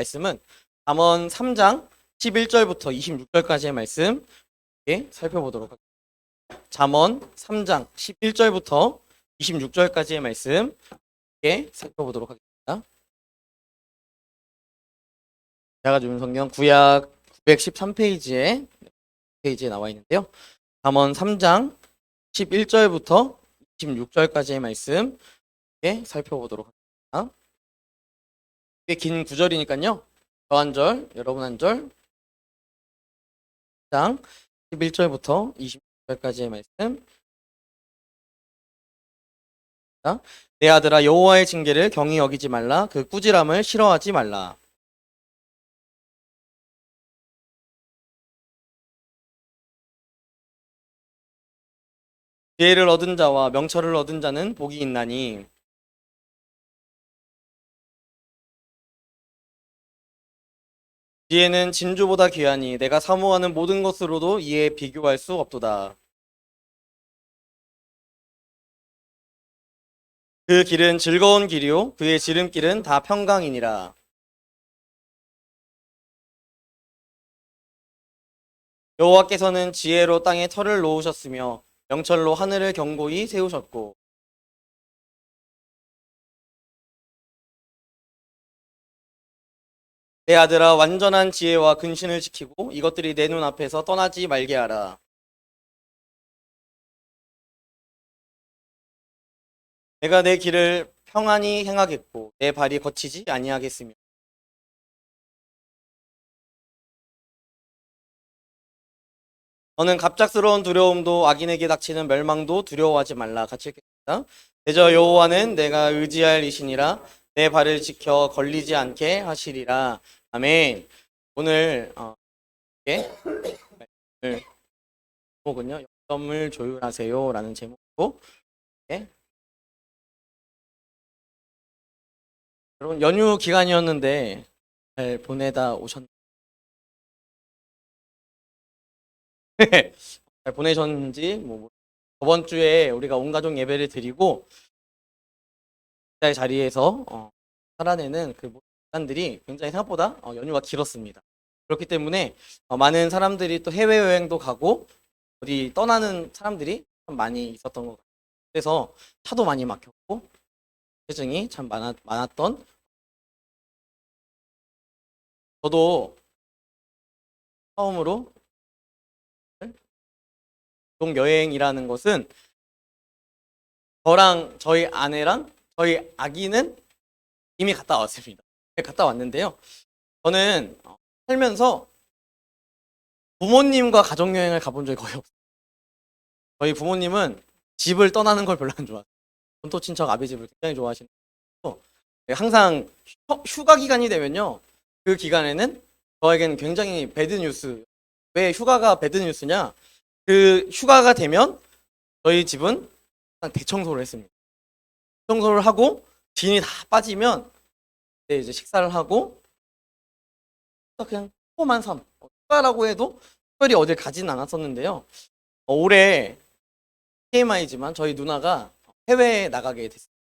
말씀은 잠언 3장 11절부터 26절까지의 말씀 살펴보도록 하겠습니다. 잠언 3장 11절부터 26절까지의 말씀 살펴보도록 하겠습니다. 제가 가지고 있는 성경 구약 913페이지에 나와 있는데요. 잠언 3장 11절부터 26절까지의 말씀 살펴보도록 하겠습니다. 꽤 긴 구절이니까요. 저 한 절, 여러분 한 절. 3장 11절부터 26절까지의 말씀. 내 아들아, 여호와의 징계를 경히 여기지 말라. 그 꾸지람을 싫어하지 말라. 지혜를 얻은 자와 명철을 얻은 자는 복이 있나니 지혜는 진주보다 귀하니 내가 사모하는 모든 것으로도 이에 비교할 수 없도다. 그 길은 즐거운 길이요 그의 지름길은 다 평강이니라. 여호와께서는 지혜로 땅에 터를 놓으셨으며 명철로 하늘을 견고히 세우셨고 내 아들아, 완전한 지혜와 근신을 지키고 이것들이 내 눈앞에서 떠나지 말게 하라. 내가 내 길을 평안히 행하겠고 내 발이 거치지 아니하겠으며 너는 갑작스러운 두려움도 악인에게 닥치는 멸망도 두려워하지 말라. 같이 읽겠습니다. 대저 여호와는 내가 의지할 이시니라. 내 발을 지켜 걸리지 않게 하시리라. 아멘. 오늘 제목은요, 역점을 조율하세요 라는 제목으로 여러분 연휴 기간이었는데 잘 보내다 오셨나요? 잘 보내셨는지 저번 주에 우리가 온 가족 예배를 드리고 자의 자리에서 살아내는 그 시간들이 굉장히 생각보다 연휴가 길었습니다. 그렇기 때문에 많은 사람들이 또 해외여행도 가고 어디 떠나는 사람들이 참 많이 있었던 것 같아요. 그래서 차도 많이 막혔고 체증이 참 많았던 저도 처음으로 여행이라는 것은 저랑 저희 아내랑 저희 아기는 이미 갔다 왔습니다. 갔다 왔는데요. 저는 살면서 부모님과 가족여행을 가본 적이 거의 없어요. 저희 부모님은 집을 떠나는 걸 별로 안 좋아해요. 본토 친척 아비 집을 굉장히 좋아하시는 거. 항상 휴가 기간이 되면요. 그 기간에는 저에게는 굉장히 배드 뉴스. 왜 휴가가 배드 뉴스냐? 그 휴가가 되면 저희 집은 대청소를 했습니다. 대청소를 하고 진이 다 빠지면 이제 식사를 하고 그냥 평범한 삶. 휴가라고 해도 특별히 어딜 가지는 않았었는데요. 올해 TMI지만 저희 누나가 해외에 나가게 됐습니다.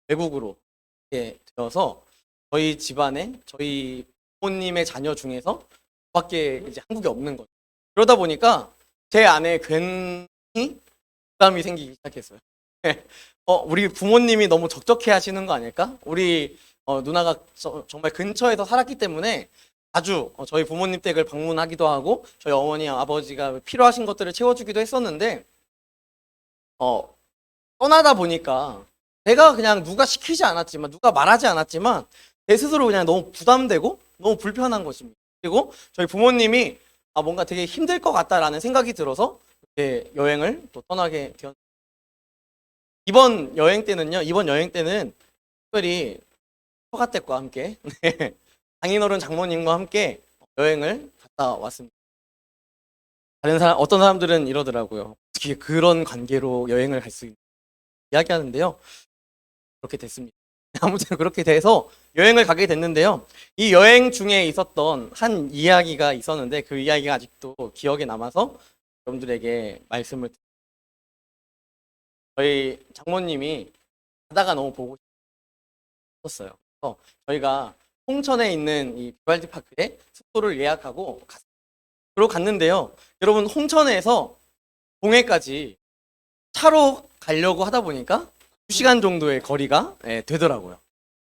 외국으로 되어서 저희 집안에 저희 부모님의 자녀 중에서 밖에 이제 한국에 없는 거죠. 그러다 보니까 제 안에 괜히 부담이 생기기 시작했어요. 우리 부모님이 너무 적적해 하시는 거 아닐까? 우리 누나가 정말 근처에서 살았기 때문에 자주 저희 부모님 댁을 방문하기도 하고 저희 어머니 아버지가 필요하신 것들을 채워주기도 했었는데 떠나다 보니까 제가 그냥 누가 시키지 않았지만 누가 말하지 않았지만 제 스스로 그냥 너무 부담되고 너무 불편한 것입니다. 그리고 저희 부모님이 뭔가 되게 힘들 것 같다라는 생각이 들어서 이렇게 여행을 또 떠나게 되었습니다. 이번 여행 때는 특별히 처가댁과 함께 장인어른 장모님과 함께 여행을 갔다 왔습니다. 어떤 사람들은 이러더라고요. 어떻게 그런 관계로 여행을 갈 수 있는 이야기하는데요. 그렇게 됐습니다. 아무튼 그렇게 돼서 여행을 가게 됐는데요. 이 여행 중에 있었던 한 이야기가 있었는데 그 이야기가 아직도 기억에 남아서 여러분들에게 말씀을 드립니다. 저희 장모님이 바다가 너무 보고 싶었어요. 그래서 저희가 홍천에 있는 이 비발디 파크에 숙소를 예약하고 갔는데요. 여러분, 홍천에서 동해까지 차로 가려고 하다 보니까 2시간 정도의 거리가 되더라고요.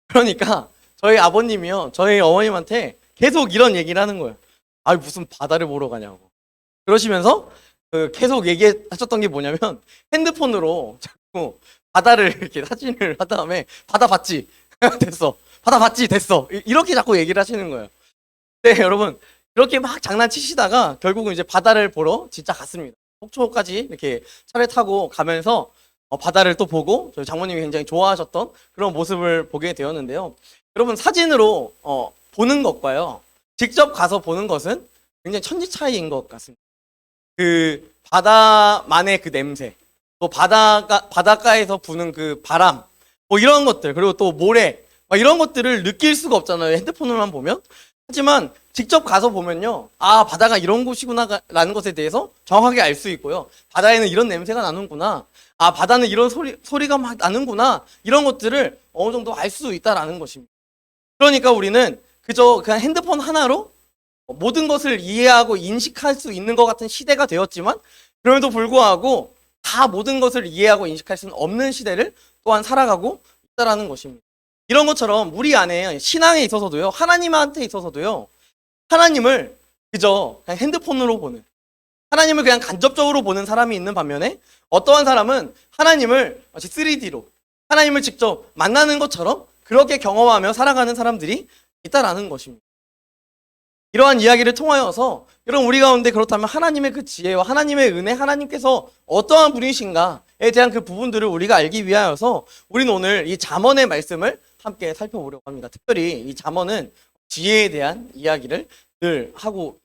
그러니까 저희 아버님이요, 저희 어머님한테 계속 이런 얘기를 하는 거예요. 아, 무슨 바다를 보러 가냐고. 그러시면서 계속 얘기하셨던 게 뭐냐면, 핸드폰으로 자꾸 바다를 이렇게 사진을 한 다음에 바다 봤지? 됐어. 바다 봤지? 됐어. 이렇게 자꾸 얘기를 하시는 거예요. 네, 여러분, 이렇게 막 장난치시다가 결국은 이제 바다를 보러 진짜 갔습니다. 속초까지 이렇게 차를 타고 가면서 바다를 또 보고 저희 장모님이 굉장히 좋아하셨던 그런 모습을 보게 되었는데요. 여러분, 사진으로 보는 것과요, 직접 가서 보는 것은 굉장히 천지 차이인 것 같습니다. 그 바다만의 그 냄새, 또 바닷가에서 부는 그 바람, 뭐 이런 것들, 그리고 또 모래, 이런 것들을 느낄 수가 없잖아요, 핸드폰으로만 보면. 하지만 직접 가서 보면요, 아, 바다가 이런 곳이구나라는 것에 대해서 정확하게 알 수 있고요. 바다에는 이런 냄새가 나는구나. 아, 바다는 이런 소리가 막 나는구나. 이런 것들을 어느 정도 알 수 있다라는 것입니다. 그러니까 우리는 그저 그냥 핸드폰 하나로 모든 것을 이해하고 인식할 수 있는 것 같은 시대가 되었지만, 그럼에도 불구하고 다 모든 것을 이해하고 인식할 수는 없는 시대를 또한 살아가고 있다라는 것입니다. 이런 것처럼 우리 안에 신앙에 있어서도요, 하나님한테 있어서도요, 하나님을 그저 그냥 핸드폰으로 보는, 하나님을 그냥 간접적으로 보는 사람이 있는 반면에, 어떠한 사람은 하나님을 마치 3D로 하나님을 직접 만나는 것처럼 그렇게 경험하며 살아가는 사람들이 있다라는 것입니다. 이러한 이야기를 통하여서 여러분, 우리 가운데 그렇다면 하나님의 그 지혜와 하나님의 은혜, 하나님께서 어떠한 분이신가에 대한 그 부분들을 우리가 알기 위하여서 우리는 오늘 이 잠언의 말씀을 함께 살펴보려고 합니다. 특별히 이 잠언은 지혜에 대한 이야기를 늘 하고,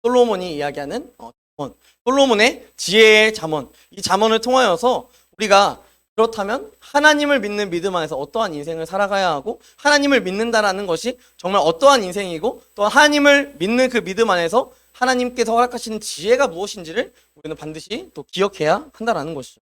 솔로몬이 이야기하는 잠언, 솔로몬의 지혜의 잠언, 이 잠언을 통하여서 우리가 그렇다면 하나님을 믿는 믿음 안에서 어떠한 인생을 살아가야 하고, 하나님을 믿는다라는 것이 정말 어떠한 인생이고, 또 하나님을 믿는 그 믿음 안에서 하나님께서 허락하시는 지혜가 무엇인지를 우리는 반드시 또 기억해야 한다라는 것이죠.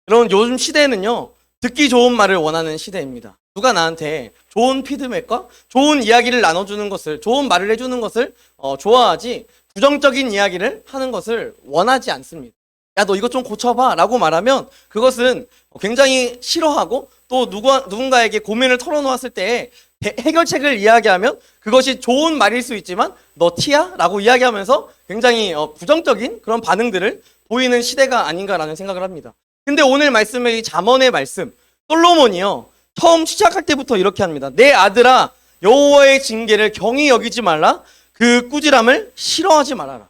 여러분, 요즘 시대에는요, 듣기 좋은 말을 원하는 시대입니다. 누가 나한테 좋은 피드백과 좋은 이야기를 나눠주는 것을, 좋은 말을 해주는 것을 좋아하지, 부정적인 이야기를 하는 것을 원하지 않습니다. 야, 너 이것 좀 고쳐봐 라고 말하면 그것은 굉장히 싫어하고, 또 누군가에게 고민을 털어놓았을 때 해결책을 이야기하면 그것이 좋은 말일 수 있지만 너 티야? 라고 이야기하면서 굉장히 부정적인 그런 반응들을 보이는 시대가 아닌가라는 생각을 합니다. 근데 오늘 말씀의 이 잠언의 말씀, 솔로몬이요, 처음 시작할 때부터 이렇게 합니다. 내 아들아, 여호와의 징계를 경히 여기지 말라. 그 꾸지람을 싫어하지 말아라.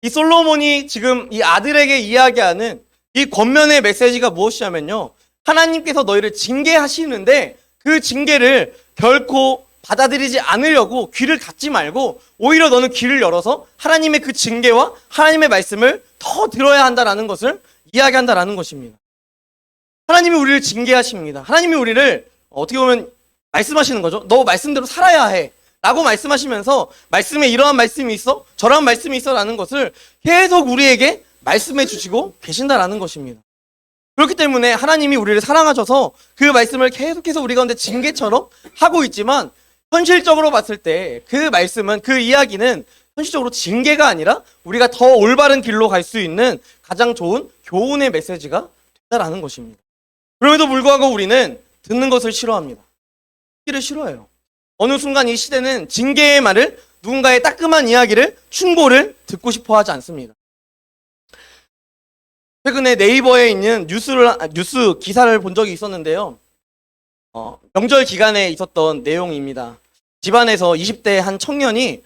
이 솔로몬이 지금 이 아들에게 이야기하는 이 권면의 메시지가 무엇이냐면요, 하나님께서 너희를 징계하시는데 그 징계를 결코 받아들이지 않으려고 귀를 닫지 말고, 오히려 너는 귀를 열어서 하나님의 그 징계와 하나님의 말씀을 더 들어야 한다라는 것을 이야기한다라는 것입니다. 하나님이 우리를 징계하십니다. 하나님이 우리를 어떻게 보면 말씀하시는 거죠. 너 말씀대로 살아야 해 라고 말씀하시면서, 말씀에 이러한 말씀이 있어, 저러한 말씀이 있어 라는 것을 계속 우리에게 말씀해 주시고 계신다라는 것입니다. 그렇기 때문에 하나님이 우리를 사랑하셔서 그 말씀을 계속해서 우리 가운데 징계처럼 하고 있지만, 현실적으로 봤을 때 그 말씀은, 그 이야기는 현실적으로 징계가 아니라 우리가 더 올바른 길로 갈 수 있는 가장 좋은 교훈의 메시지가 된다라는 것입니다. 그럼에도 불구하고 우리는 듣는 것을 싫어합니다. 듣기를 싫어해요. 어느 순간 이 시대는 징계의 말을, 누군가의 따끔한 이야기를, 충고를 듣고 싶어 하지 않습니다. 최근에 네이버에 있는 뉴스 기사를 본 적이 있었는데요. 명절 기간에 있었던 내용입니다. 집안에서 20대 한 청년이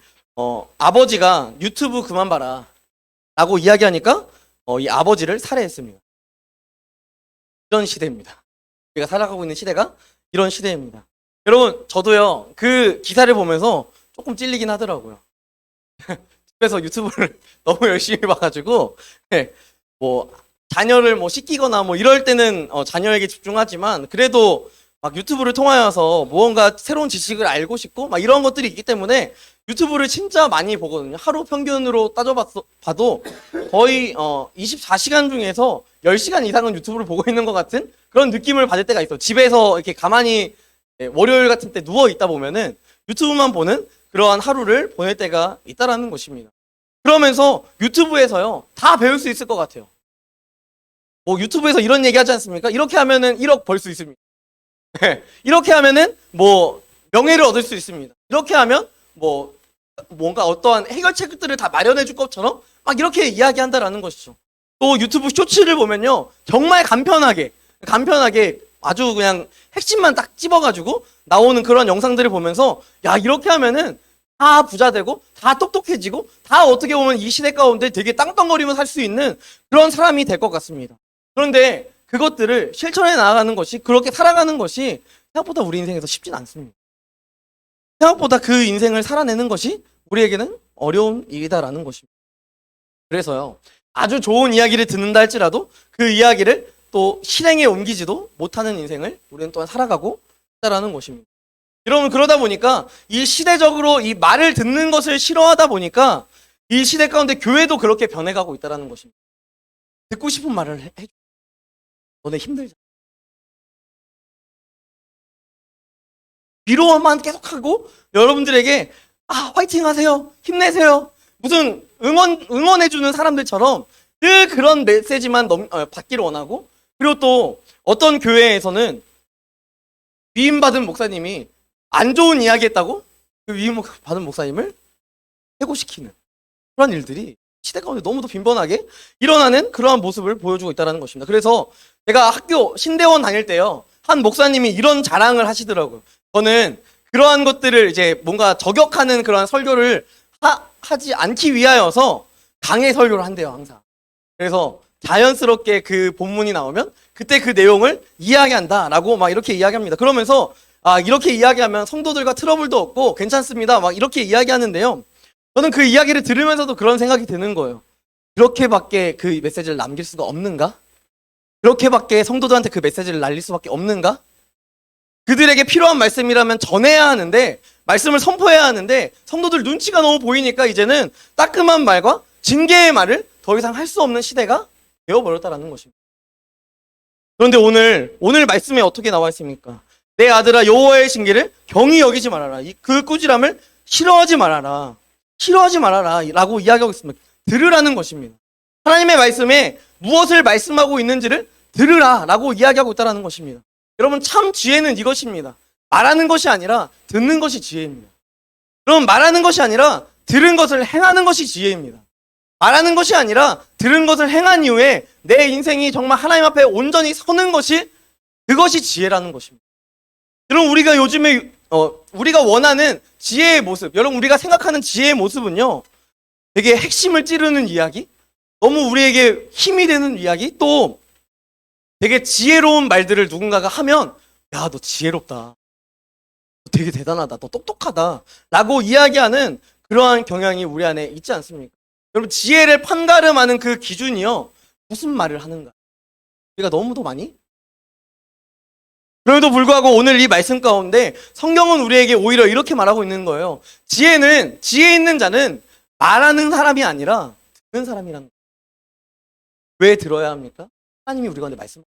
아버지가 유튜브 그만 봐라 라고 이야기하니까 이 아버지를 살해했습니다. 이런 시대입니다. 우리가 살아가고 있는 시대가 이런 시대입니다. 여러분, 저도요, 그 기사를 보면서 조금 찔리긴 하더라고요. 집에서 유튜브를 너무 열심히 봐가지고, 뭐 자녀를 뭐 씻기거나 뭐 이럴 때는 자녀에게 집중하지만, 그래도 막 유튜브를 통하여서 무언가 새로운 지식을 알고 싶고 막 이런 것들이 있기 때문에 유튜브를 진짜 많이 보거든요. 하루 평균으로 따져봐도 거의 24시간 중에서 10시간 이상은 유튜브를 보고 있는 것 같은 그런 느낌을 받을 때가 있어요. 집에서 이렇게 가만히 월요일 같은 때 누워 있다 보면은 유튜브만 보는 그러한 하루를 보낼 때가 있다라는 것입니다. 그러면서 유튜브에서요 다 배울 수 있을 것 같아요. 뭐 유튜브에서 이런 얘기 하지 않습니까? 이렇게 하면은 1억 벌 수 있습니다. 이렇게 하면은 뭐 명예를 얻을 수 있습니다. 이렇게 하면 뭐 뭔가 어떠한 해결책들을 다 마련해 줄 것처럼 막 이렇게 이야기한다라는 것이죠. 또 유튜브 쇼츠를 보면요 정말 간편하게 아주 그냥 핵심만 딱 집어가지고 나오는 그런 영상들을 보면서 야 이렇게 하면은 다 부자 되고 다 똑똑해지고 다 어떻게 보면 이 시대 가운데 되게 땅땅거리며 살 수 있는 그런 사람이 될 것 같습니다. 그런데 그것들을 실천해 나아가는 것이 그렇게 살아가는 것이 생각보다 우리 인생에서 쉽진 않습니다. 생각보다 그 인생을 살아내는 것이 우리에게는 어려운 일이다라는 것입니다. 그래서요 아주 좋은 이야기를 듣는다 할지라도 그 이야기를 또 실행에 옮기지도 못하는 인생을 우리는 또한 살아가고 있다라는 것입니다. 여러분 그러다 보니까 이 시대적으로 이 말을 듣는 것을 싫어하다 보니까 이 시대 가운데 교회도 그렇게 변해가고 있다라는 것입니다. 듣고 싶은 말을 해줘. 너네 힘들잖아. 위로만 계속하고 여러분들에게 화이팅 하세요. 힘내세요. 무슨 응원해주는 사람들처럼 늘 그런 메시지만 받기를 원하고 그리고 또 어떤 교회에서는 위임받은 목사님이 안 좋은 이야기 했다고 그 위임받은 목사님을 해고시키는 그런 일들이 시대 가운데 너무도 빈번하게 일어나는 그러한 모습을 보여주고 있다는 것입니다. 그래서 제가 학교 신대원 다닐 때요 한 목사님이 이런 자랑을 하시더라고요. 저는 그러한 것들을 이제 뭔가 저격하는 그러한 설교를 하지 않기 위하여서 강의 설교를 한대요 항상. 그래서 자연스럽게 그 본문이 나오면 그때 그 내용을 이야기한다라고 막 이렇게 이야기합니다. 그러면서 이렇게 이야기하면 성도들과 트러블도 없고 괜찮습니다. 막 이렇게 이야기하는데요. 저는 그 이야기를 들으면서도 그런 생각이 드는 거예요. 그렇게밖에 그 메시지를 남길 수가 없는가? 그렇게밖에 성도들한테 그 메시지를 날릴 수밖에 없는가? 그들에게 필요한 말씀이라면 전해야 하는데 말씀을 선포해야 하는데 성도들 눈치가 너무 보이니까 이제는 따끔한 말과 징계의 말을 더 이상 할 수 없는 시대가 되어버렸다라는 것입니다. 그런데 오늘 말씀에 어떻게 나와 있습니까? 내 아들아 여호와의 징계를 경히 여기지 말아라. 그 꾸지람을 싫어하지 말아라. 싫어하지 말아라 라고 이야기하고 있습니다. 들으라는 것입니다. 하나님의 말씀에 무엇을 말씀하고 있는지를 들으라 라고 이야기하고 있다는 것입니다. 여러분 참 지혜는 이것입니다. 말하는 것이 아니라 듣는 것이 지혜입니다. 여러분 말하는 것이 아니라 들은 것을 행하는 것이 지혜입니다. 말하는 것이 아니라 들은 것을 행한 이후에 내 인생이 정말 하나님 앞에 온전히 서는 것이 그것이 지혜라는 것입니다. 여러분 우리가 요즘에 우리가 원하는 지혜의 모습, 여러분 우리가 생각하는 지혜의 모습은요 되게 핵심을 찌르는 이야기, 너무 우리에게 힘이 되는 이야기, 또 되게 지혜로운 말들을 누군가가 하면 야 너 지혜롭다, 너 되게 대단하다, 너 똑똑하다 라고 이야기하는 그러한 경향이 우리 안에 있지 않습니까? 여러분 지혜를 판가름하는 그 기준이요 무슨 말을 하는가, 우리가 너무도 많이 그럼에도 불구하고 오늘 이 말씀 가운데 성경은 우리에게 오히려 이렇게 말하고 있는 거예요. 지혜 있는 자는 말하는 사람이 아니라 듣는 사람이라는 거예요. 왜 들어야 합니까? 하나님이 우리 가운데 말씀하십니다.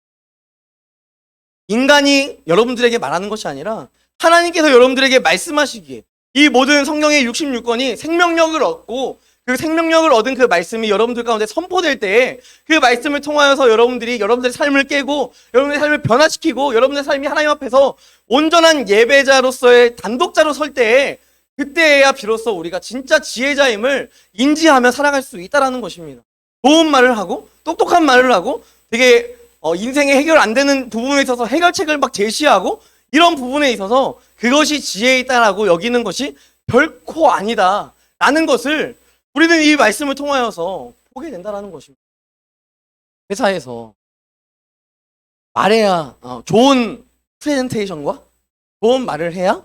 인간이 여러분들에게 말하는 것이 아니라 하나님께서 여러분들에게 말씀하시기에 이 모든 성경의 66권이 생명력을 얻고 그 생명력을 얻은 그 말씀이 여러분들 가운데 선포될 때에 그 말씀을 통하여서 여러분들의 삶을 깨고 여러분들의 삶을 변화시키고 여러분들의 삶이 하나님 앞에서 온전한 예배자로서의 단독자로 설 때에 그때야 비로소 우리가 진짜 지혜자임을 인지하며 살아갈 수 있다는 것입니다. 좋은 말을 하고 똑똑한 말을 하고 되게 인생에 해결 안 되는 부분에 있어서 해결책을 막 제시하고 이런 부분에 있어서 그것이 지혜에 있다라고 여기는 것이 결코 아니다라는 것을 우리는 이 말씀을 통하여서 보게 된다는 것입니다. 회사에서 말해야 좋은 프레젠테이션과 좋은 말을 해야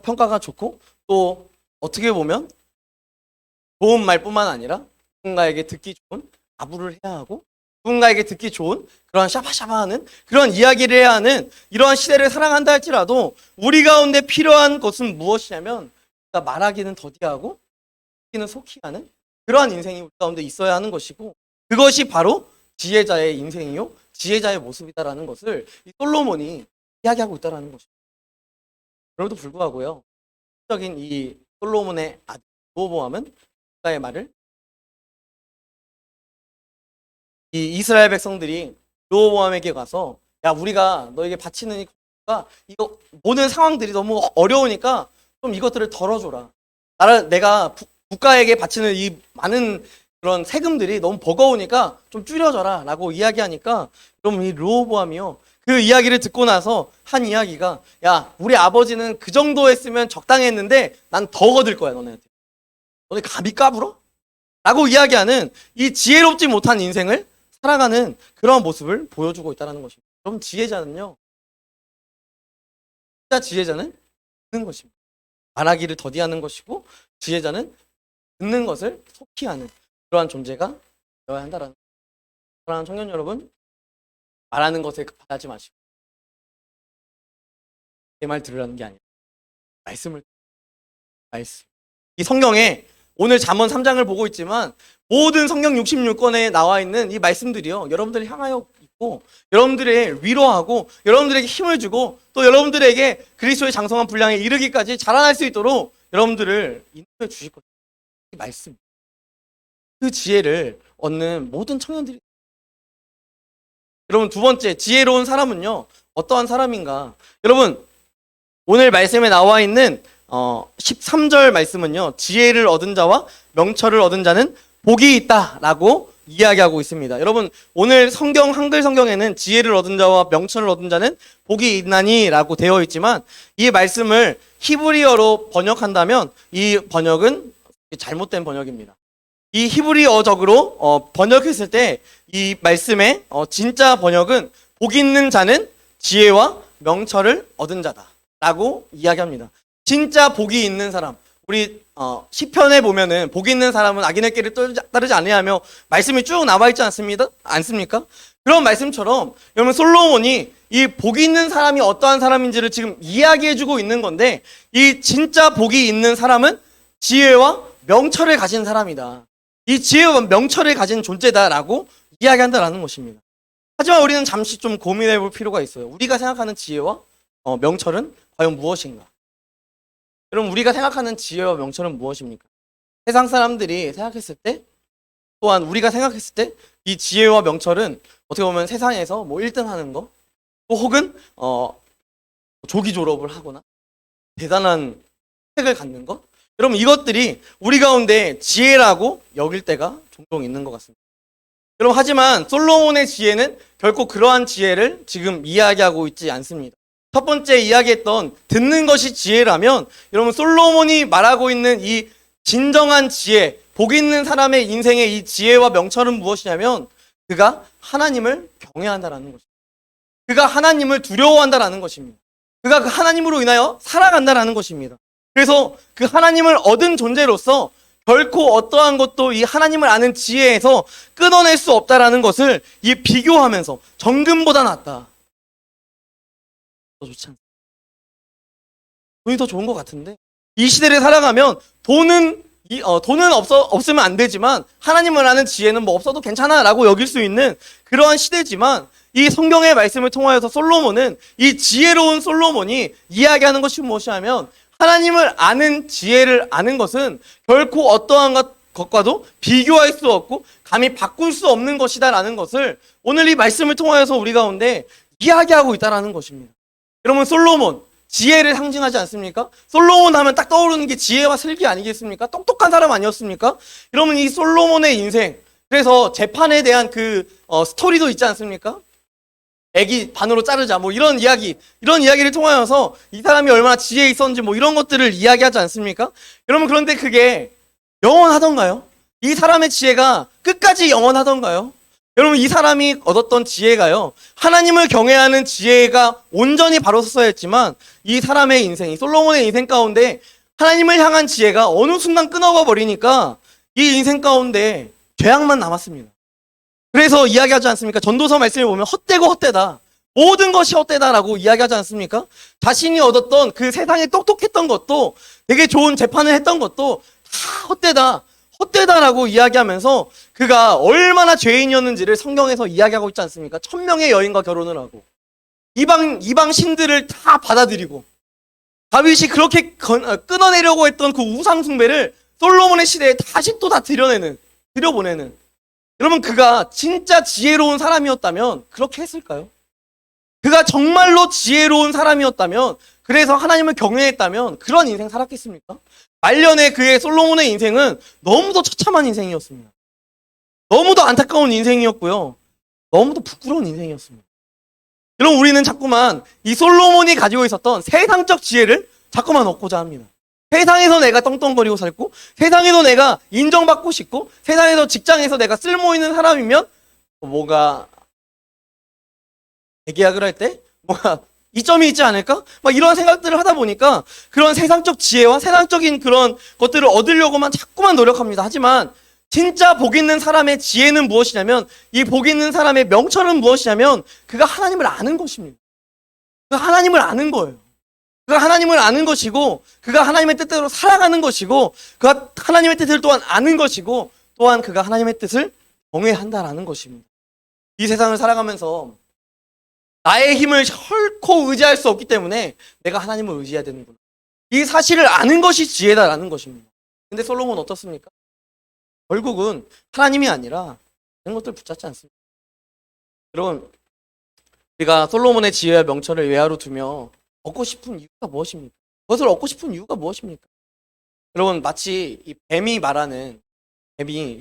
평가가 좋고 또 어떻게 보면 좋은 말뿐만 아니라 누군가에게 듣기 좋은 아부를 해야 하고 누군가에게 듣기 좋은 그런 샤바샤바하는 그런 이야기를 해야 하는 이러한 시대를 살아간다 할지라도 우리 가운데 필요한 것은 무엇이냐면 말하기는 더디하고 는 속히 하는 그러한 인생이 우리 가운데 있어야 하는 것이고 그것이 바로 지혜자의 인생이요 지혜자의 모습이다라는 것을 이 솔로몬이 이야기하고 있다는 것입니다. 그럼에도 불구하고요. 적인 이 솔로몬의 아들 르호보암은 국가의 말을 이 이스라엘 백성들이 르호보암에게 가서 야 우리가 너에게 바치는 이가 이거 모든 상황들이 너무 어려우니까 좀 이것들을 덜어줘라. 내가 국가에게 바치는 이 많은 그런 세금들이 너무 버거우니까 좀 줄여줘라라고 이야기하니까 그럼 이 르호보암이요. 그 이야기를 듣고 나서 한 이야기가 야 우리 아버지는 그 정도 했으면 적당했는데 난 더 거둘 거야 너네한테. 너네 감히 까불어? 라고 이야기하는 이 지혜롭지 못한 인생을 살아가는 그런 모습을 보여주고 있다는 것입니다. 그럼 지혜자는요. 진짜 지혜자는 듣는 것입니다. 말하기를 더디하는 것이고 지혜자는 듣는 것을 속히 하는 그러한 존재가 되어야 한다라는 사랑하는 청년 여러분, 말하는 것에 급하지 마시고 내 말 들으라는 게 아니라 말씀. 이 성경에 오늘 잠언 3장을 보고 있지만 모든 성경 66권에 나와 있는 이 말씀들이요. 여러분들을 향하여 있고 여러분들을 위로하고 여러분들에게 힘을 주고 또 여러분들에게 그리스도의 장성한 분량에 이르기까지 자라날 수 있도록 여러분들을 인도해 주실 것입니다. 이 말씀. 그 지혜를 얻는 모든 청년들이. 여러분 두 번째 지혜로운 사람은요. 어떠한 사람인가? 여러분 오늘 말씀에 나와 있는 13절 말씀은요. 지혜를 얻은 자와 명철을 얻은 자는 복이 있다라고 이야기하고 있습니다. 여러분 오늘 성경 한글 성경에는 지혜를 얻은 자와 명철을 얻은 자는 복이 있나니라고 되어 있지만 이 말씀을 히브리어로 번역한다면 이 번역은 잘못된 번역입니다. 이 히브리어적으로 번역했을 때 이 말씀의 진짜 번역은 복 있는 자는 지혜와 명철을 얻은 자다라고 이야기합니다. 진짜 복이 있는 사람, 우리 시편에 보면은 복 있는 사람은 악인의 길을 따르지 아니하며 말씀이 쭉 나와 있지 않습니까? 그런 말씀처럼 여러분 솔로몬이 이 복이 있는 사람이 어떠한 사람인지를 지금 이야기해주고 있는 건데 이 진짜 복이 있는 사람은 지혜와 명철을 가진 사람이다. 이 지혜와 명철을 가진 존재다라고 이야기한다라는 것입니다. 하지만 우리는 잠시 좀 고민해 볼 필요가 있어요. 우리가 생각하는 지혜와 명철은 과연 무엇인가? 여러분 우리가 생각하는 지혜와 명철은 무엇입니까? 세상 사람들이 생각했을 때 또한 우리가 생각했을 때 이 지혜와 명철은 어떻게 보면 세상에서 뭐 1등 하는 거 또 혹은 조기 졸업을 하거나 대단한 혜택을 갖는 거 여러분 이것들이 우리 가운데 지혜라고 여길 때가 종종 있는 것 같습니다. 여러분 하지만 솔로몬의 지혜는 결코 그러한 지혜를 지금 이야기하고 있지 않습니다. 첫 번째 이야기했던 듣는 것이 지혜라면 여러분 솔로몬이 말하고 있는 이 진정한 지혜, 복 있는 사람의 인생의 이 지혜와 명철은 무엇이냐면 그가 하나님을 경외한다라는 것입니다. 그가 하나님을 두려워한다라는 것입니다. 그가 그 하나님으로 인하여 살아간다라는 것입니다. 그래서 그 하나님을 얻은 존재로서 결코 어떠한 것도 이 하나님을 아는 지혜에서 끊어낼 수 없다라는 것을 이 비교하면서 정금보다 낫다. 더 좋지 않습니까? 돈이 더 좋은 것 같은데 이 시대를 살아가면 돈은 없으면 안 되지만 하나님을 아는 지혜는 뭐 없어도 괜찮아라고 여길 수 있는 그러한 시대지만 이 성경의 말씀을 통하여서 솔로몬은 이 지혜로운 솔로몬이 이야기하는 것이 무엇이냐면 하나님을 아는 지혜를 아는 것은 결코 어떠한 것과도 비교할 수 없고 감히 바꿀 수 없는 것이다라는 것을 오늘 이 말씀을 통하여서 우리 가운데 이야기하고 있다라는 것입니다. 여러분 솔로몬 지혜를 상징하지 않습니까? 솔로몬 하면 딱 떠오르는 게 지혜와 슬기 아니겠습니까? 똑똑한 사람 아니었습니까? 여러분 이 솔로몬의 인생 그래서 재판에 대한 그 스토리도 있지 않습니까? 애기 반으로 자르자 뭐 이런 이야기를 통하여서 이 사람이 얼마나 지혜 있었는지 뭐 이런 것들을 이야기하지 않습니까? 여러분 그런데 그게 영원하던가요? 이 사람의 지혜가 끝까지 영원하던가요? 여러분 이 사람이 얻었던 지혜가요 하나님을 경외하는 지혜가 온전히 바로 섰어야 했지만 이 사람의 인생, 이 솔로몬의 인생 가운데 하나님을 향한 지혜가 어느 순간 끊어가 버리니까 이 인생 가운데 죄악만 남았습니다. 그래서 이야기하지 않습니까? 전도서 말씀을 보면 헛되고 헛되다. 모든 것이 헛되다라고 이야기하지 않습니까? 자신이 얻었던 그 세상에 똑똑했던 것도 되게 좋은 재판을 했던 것도 다 헛되다. 헛되다라고 이야기하면서 그가 얼마나 죄인이었는지를 성경에서 이야기하고 있지 않습니까? 1000명의 여인과 결혼을 하고 이방 신들을 다 받아들이고 다윗이 그렇게 끊어내려고 했던 그 우상 숭배를 솔로몬의 시대에 다시 또 다 들여보내는. 여러분, 그가 진짜 지혜로운 사람이었다면 그렇게 했을까요? 그가 정말로 지혜로운 사람이었다면, 그래서 하나님을 경외했다면 그런 인생 살았겠습니까? 말년에 그의 솔로몬의 인생은 너무도 처참한 인생이었습니다. 너무도 안타까운 인생이었고요. 너무도 부끄러운 인생이었습니다. 여러분, 우리는 자꾸만 이 솔로몬이 가지고 있었던 세상적 지혜를 자꾸만 얻고자 합니다. 세상에서 내가 떵떵거리고 살고, 세상에서 내가 인정받고 싶고, 세상에서 직장에서 내가 쓸모 있는 사람이면 뭔가 재계약을 할 때 뭔가 이점이 있지 않을까? 막 이런 생각들을 하다 보니까 그런 세상적 지혜와 세상적인 그런 것들을 얻으려고만 자꾸만 노력합니다. 하지만 진짜 복 있는 사람의 지혜는 무엇이냐면, 이 복 있는 사람의 명철은 무엇이냐면 그가 하나님을 아는 것입니다. 그가 하나님을 아는 거예요. 그가 하나님을 아는 것이고, 그가 하나님의 뜻대로 살아가는 것이고, 그가 하나님의 뜻을 또한 아는 것이고, 또한 그가 하나님의 뜻을 경외한다라는 것입니다. 이 세상을 살아가면서 나의 힘을 결코 의지할 수 없기 때문에 내가 하나님을 의지해야 되는구나, 이 사실을 아는 것이 지혜다라는 것입니다. 근데 솔로몬은 어떻습니까? 결국은 하나님이 아니라 다른 것들 붙잡지 않습니다. 여러분, 우리가 솔로몬의 지혜와 명철을 외화로 두며 얻고 싶은 이유가 무엇입니까? 그것을 얻고 싶은 이유가 무엇입니까? 여러분, 마치 이 뱀이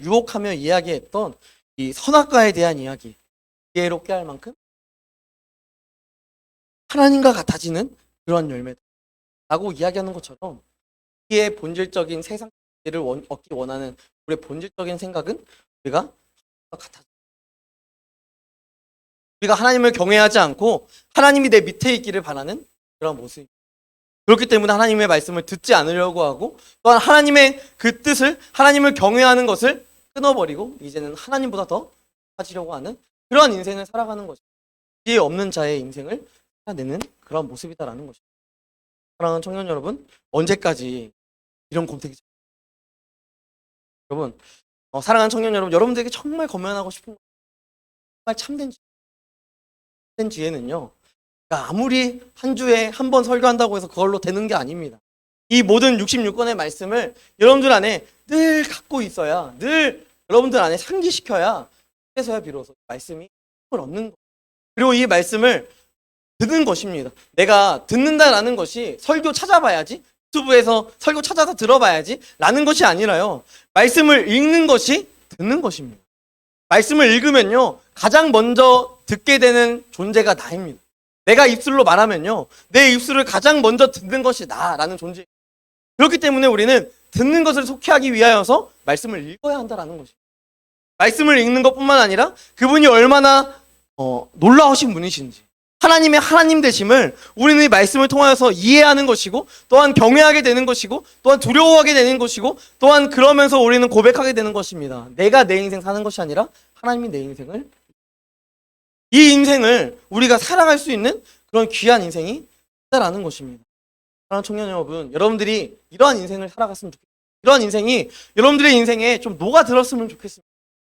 유혹하며 이야기했던 이 선악과에 대한 이야기, 지혜롭게 할 만큼 하나님과 같아지는 그런 열매다라고 이야기하는 것처럼, 우리의 본질적인 세상 지혜를 얻기 원하는 우리의 본질적인 생각은 우리가 하나님을 경외하지 않고 하나님이 내 밑에 있기를 바라는 그런 모습입니다. 그렇기 때문에 하나님의 말씀을 듣지 않으려고 하고, 또한 하나님의 그 뜻을, 하나님을 경외하는 것을 끊어버리고 이제는 하나님보다 더 가지려고 하는 그런 인생을 살아가는 것입니다. 지혜 없는 자의 인생을 살아내는 그런 모습이다라는 것입니다. 사랑하는 청년 여러분, 언제까지 이런 곰탱이? 여러분, 사랑하는 청년 여러분, 여러분들에게 정말 권면하고 싶은 거, 정말 참된 지혜는요, 그러니까 아무리 한 주에 한 번 설교한다고 해서 그걸로 되는 게 아닙니다. 이 모든 66권의 말씀을 여러분들 안에 늘 갖고 있어야, 늘 여러분들 안에 상기시켜야, 그래서야 비로소 말씀이 힘을 얻는 거예요. 그리고 이 말씀을 듣는 것입니다. 내가 듣는다라는 것이 설교 찾아봐야지, 유튜브에서 설교 찾아서 들어봐야지 라는 것이 아니라요, 말씀을 읽는 것이 듣는 것입니다. 말씀을 읽으면요, 가장 먼저 듣게 되는 존재가 나입니다. 내가 입술로 말하면요, 내 입술을 가장 먼저 듣는 것이 나라는 존재. 그렇기 때문에 우리는 듣는 것을 속히하기 위하여서 말씀을 읽어야 한다라는 것입니다. 말씀을 읽는 것뿐만 아니라 그분이 얼마나 놀라우신 분이신지, 하나님의 하나님 되심을 우리는 이 말씀을 통하여서 이해하는 것이고, 또한 경외하게 되는 것이고, 또한 두려워하게 되는 것이고, 또한 그러면서 우리는 고백하게 되는 것입니다. 내가 내 인생 사는 것이 아니라 하나님이 내 인생을, 이 인생을 우리가 살아갈 수 있는 그런 귀한 인생이 있다라는 것입니다. 사랑하는 청년 여러분, 여러분들이 이러한 인생을 살아갔으면 좋겠습니다. 이러한 인생이 여러분들의 인생에 좀 녹아들었으면 좋겠습니다.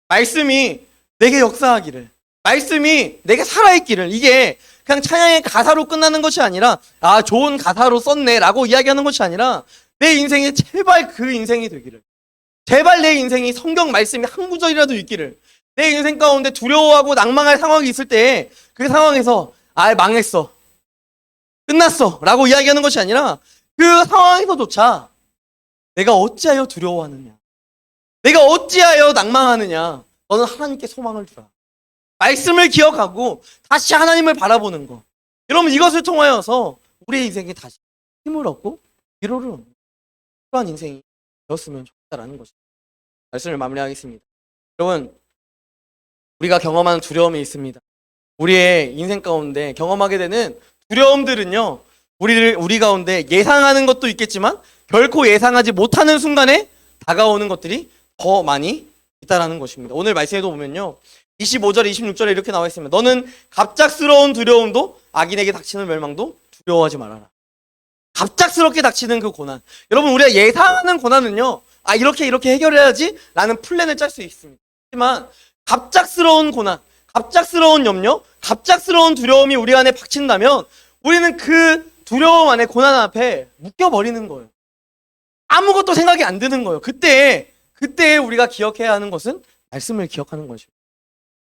말씀이 내게 역사하기를, 말씀이 내게 살아있기를, 이게 그냥 찬양의 가사로 끝나는 것이 아니라, 아, 좋은 가사로 썼네 라고 이야기하는 것이 아니라, 내 인생에 제발 그 인생이 되기를, 제발 내 인생이 성경 말씀이 한 구절이라도 있기를, 내 인생 가운데 두려워하고 낭망할 상황이 있을 때 그 상황에서 아, 망했어, 끝났어 라고 이야기하는 것이 아니라, 그 상황에서조차 내가 어찌하여 두려워하느냐, 내가 어찌하여 낭망하느냐, 너는 하나님께 소망을 두라. 말씀을 기억하고 다시 하나님을 바라보는 것. 여러분, 이것을 통하여서 우리의 인생에 다시 힘을 얻고 위로를 얻는 그러한 인생이 되었으면 좋겠다라는 것입니다. 말씀을 마무리하겠습니다. 여러분, 우리가 경험하는 두려움이 있습니다. 우리의 인생 가운데 경험하게 되는 두려움들은요, 우리 가운데 예상하는 것도 있겠지만 결코 예상하지 못하는 순간에 다가오는 것들이 더 많이 있다라는 것입니다. 오늘 말씀에도 보면요, 25절, 26절에 이렇게 나와 있습니다. 너는 갑작스러운 두려움도 악인에게 닥치는 멸망도 두려워하지 말아라. 갑작스럽게 닥치는 그 고난. 여러분, 우리가 예상하는 고난은요, 아, 이렇게 해결해야지 라는 플랜을 짤 수 있습니다. 하지만 갑작스러운 고난, 갑작스러운 염려, 갑작스러운 두려움이 우리 안에 박친다면 우리는 그 두려움 안에 고난 앞에 묶여버리는 거예요. 아무것도 생각이 안 드는 거예요. 그때 우리가 기억해야 하는 것은 말씀을 기억하는 것입니다.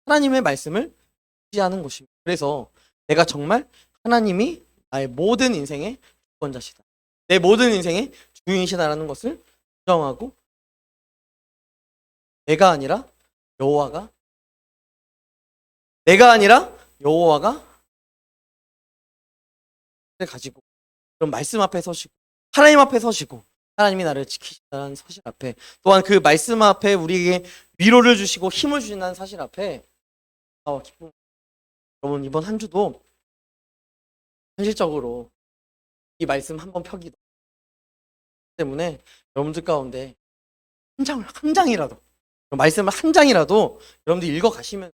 하나님의 말씀을 지하는 것입니다. 그래서 내가 정말 하나님이 나의 모든 인생의 주권자시다. 내 모든 인생의 주인이시다라는 것을 인정하고 내가 아니라 여호와가 가지고 그런 말씀 앞에 서시고 하나님 앞에 서시고 하나님이 나를 지키신다는 사실 앞에 또한 그 말씀 앞에 우리에게 위로를 주시고 힘을 주신다는 사실 앞에 기쁨. 여러분 이번 한 주도 현실적으로 이 말씀 한번 펴기 때문에 여러분들 가운데 한 장이라도 말씀을 한 장이라도 여러분들 읽어 가시면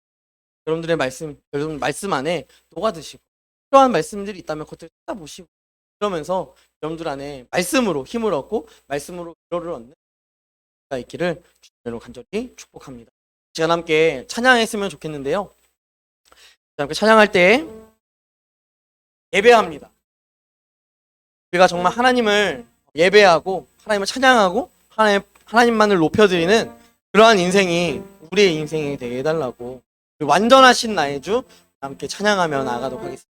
여러분 말씀 안에 녹아드시고 필요한 말씀들이 있다면 그것들을 찾아보시고 그러면서 여러분들 안에 말씀으로 힘을 얻고 말씀으로 위로를 얻는 가 있기를 주님으로 간절히 축복합니다. 시간 함께 찬양했으면 좋겠는데요. 함께 찬양할 때 예배합니다. 우리가 정말 하나님을 예배하고 하나님을 찬양하고 하나님만을 높여드리는 그러한 인생이 우리의 인생이 되게 해달라고 완전하신 나의 주 함께 찬양하며 나아가도록 하겠습니다.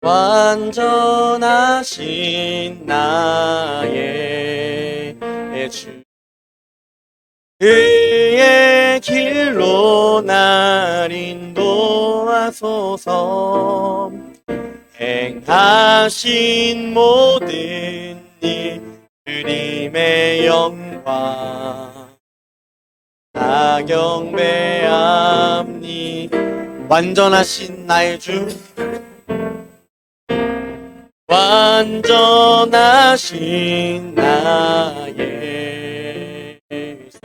완전하신 나의 주 그의 길로 날 인도하소서 행하신 모든 일 주님의 영광 다 경배함니 완전하신 나의 주 완전하신 나의 주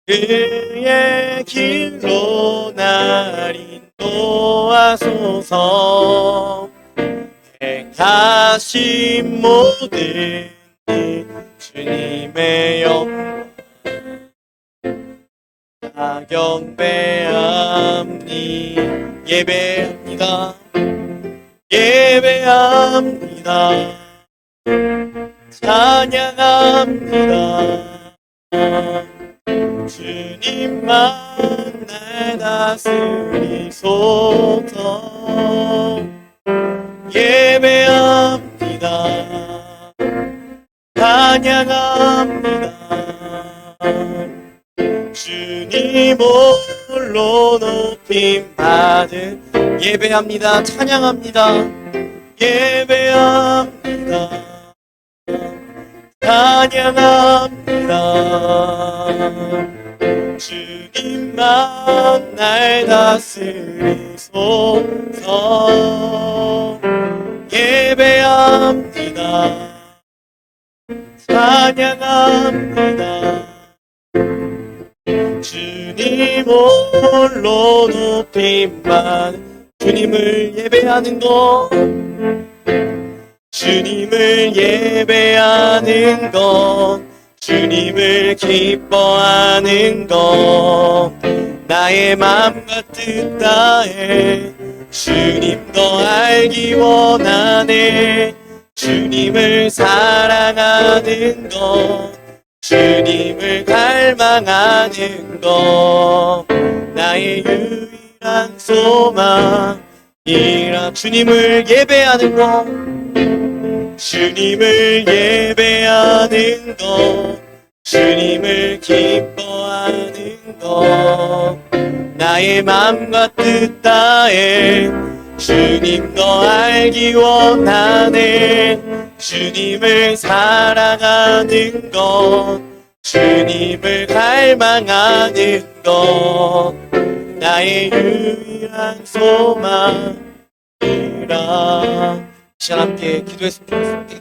그의 길로 날 인도하소서 행하신 모든 일 주님의 영광 다 경배함니 예배합니다. 예배합니다. 찬양합니다. 주님만 날 다스리소서 예배합니다. 찬양합니다. 주님 홀로 높임 받은 예배합니다. 찬양합니다. 예배합니다. 찬양합니다. 주님만 날 다스리소서 예배합니다. 찬양합니다. 주님 홀로 높임만 주님을 예배하는 것 주님을 예배하는 것 주님을 기뻐하는 것 나의 마음과 뜻 다해 주님 더 알기 원하네 주님을 사랑하는 것 주님을 갈망하는 것 나의 유일한 소망이라 주님을 예배하는 것 주님을 예배하는 것 주님을 기뻐하는 것 나의 마음과 뜻 다해 주님 더 알기 원하네 주님을 사랑하는 것 주님을 갈망하는 것 나의 유일한 소망이라 시간 함께 기도했으면 좋겠습니다.